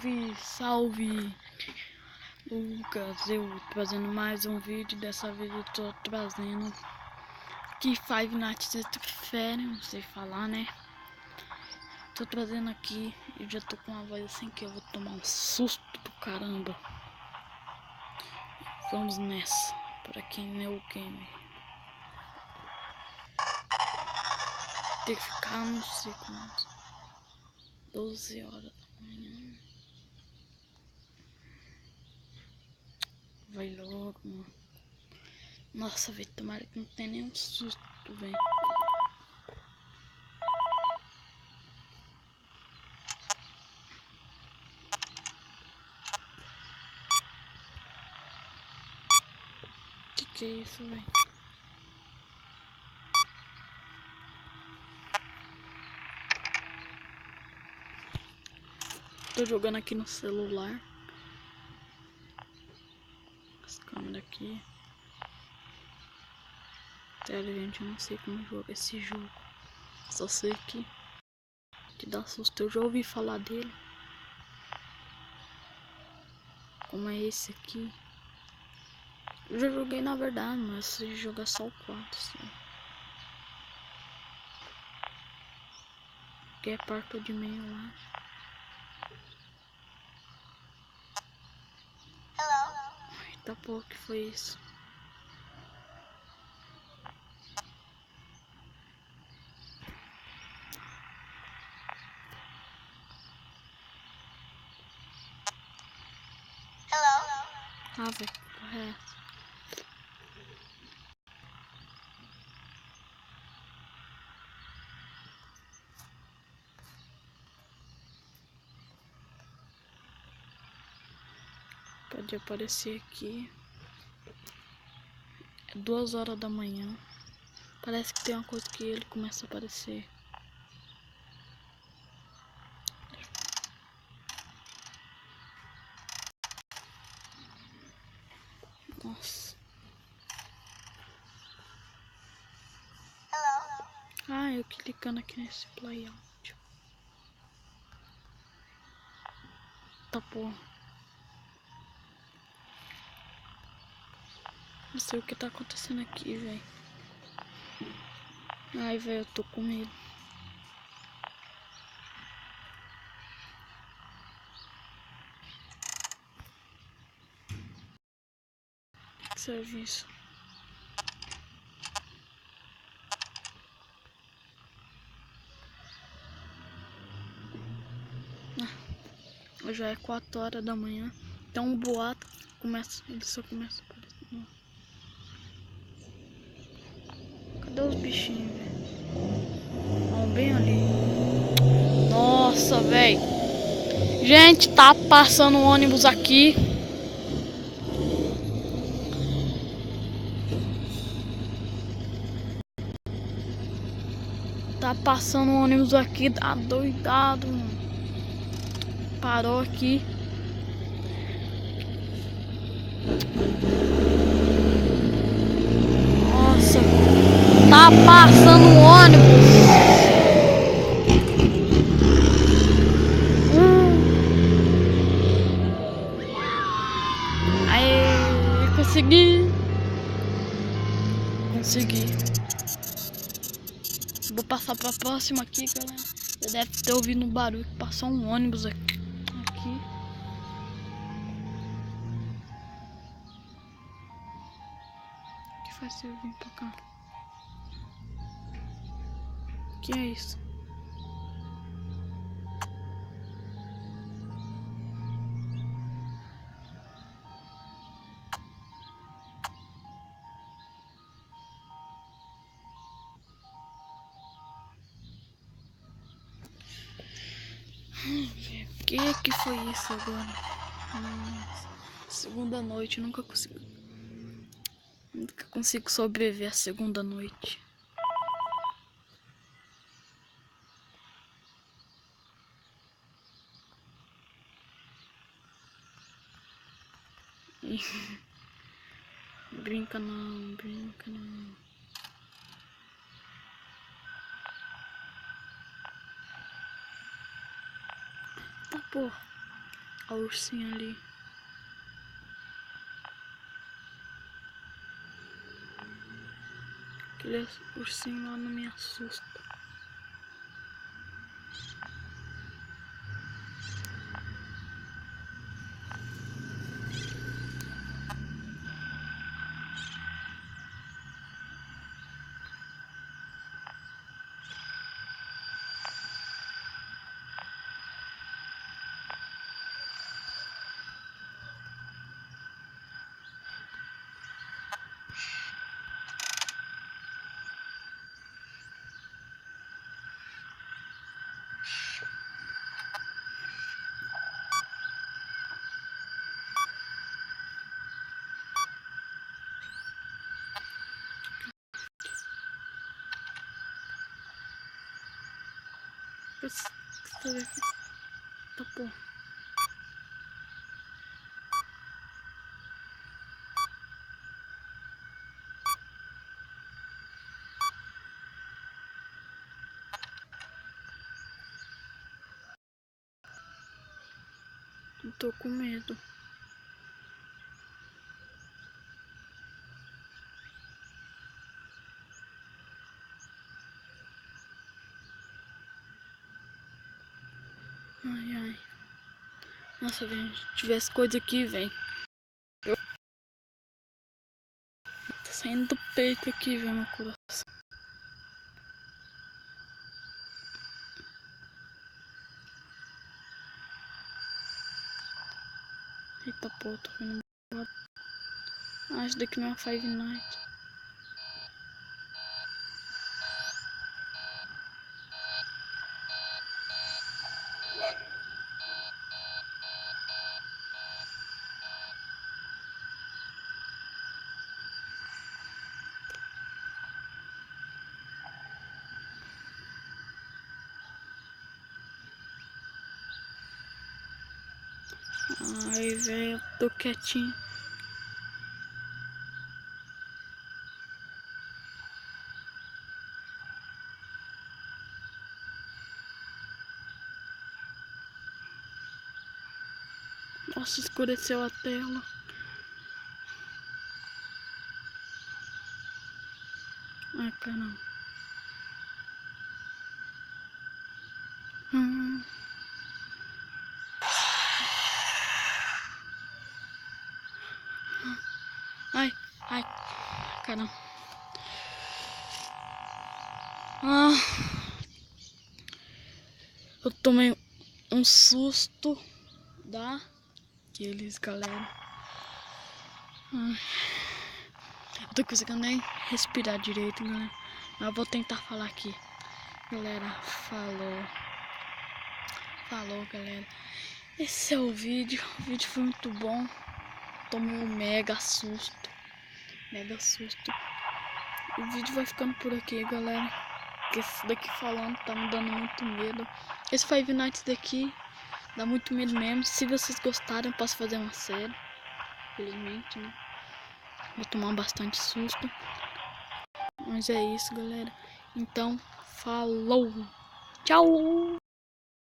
Salve, salve, Lucas, eu trazendo mais um vídeo. Dessa vez eu tô trazendo aqui Five Nights at Freddy's, não sei falar, né? Tô trazendo aqui e já tô com uma voz assim que eu vou tomar um susto do caramba. Vamos nessa, para quem é o game. Tem que ficar, não sei quanto, 12 horas da manhã. Vai logo, mano. Nossa, velho, tomara que não tenha nenhum susto, velho. Que é isso, velho? Tô jogando aqui no celular. As câmeras aqui. Sério, gente, eu não sei como joga esse jogo. Só sei que dá susto. Eu já ouvi falar dele. Como é esse aqui? Eu já joguei na verdade, mas se jogar só o 4, assim. Que é perto de mim, eu acho. Eita porra, que foi isso? Ah, velho, que porra é essa? Pode aparecer aqui. É 2 horas da manhã. Parece que tem uma coisa que ele começa a aparecer. Nossa. Ah, eu clicando aqui nesse play out. Tá porra. Não sei o que tá acontecendo aqui, velho. Ai, velho, eu tô com medo. Que serve isso? Já é 4 horas da manhã. Então o boato começa. Ele só começa a aparecer. Cadê os bichinhos, velho? Vão bem ali. Nossa, velho. Gente, tá passando um ônibus aqui. Tá passando um ônibus aqui. Tá doidado, mano. Parou aqui. Nossa. Tá passando um ônibus. Aê, consegui. Vou passar pra próxima aqui, galera. Você deve ter ouvido um barulho que passou um ônibus aqui. Que faz eu vir pra cá? Que é isso? O que foi isso agora? Segunda noite, nunca consigo sobreviver à segunda noite. Brinca não, brinca não. Tá porra. Olha o ursinho ali. Aquele ursinho lá não me assusta. Tá bom. Eu tô com medo. Ai, ai. Nossa, velho, se tivesse coisa aqui, velho. Tá saindo do peito aqui, velho, meu coração. Eita, pô, tô vendo. Ah, isso daqui não é Five Nights. Ai, velho, eu tô quietinho. Nossa, escureceu a tela. Ai, caramba. Ai, ai, caramba. Ah, eu tomei um susto daqueles, galera. Ai, eu tô conseguindo nem respirar direito, galera. Mas eu vou tentar falar aqui. Galera, falou. Falou, galera. Esse é o vídeo. O vídeo foi muito bom. Tomei um mega susto. Mega susto. O vídeo vai ficando por aqui, galera. Porque esse daqui falando tá me dando muito medo. Esse Five Nights daqui dá muito medo mesmo. Se vocês gostaram, eu posso fazer uma série. Infelizmente, né? Vou tomar bastante susto. Mas é isso, galera. Então, falou. Tchau.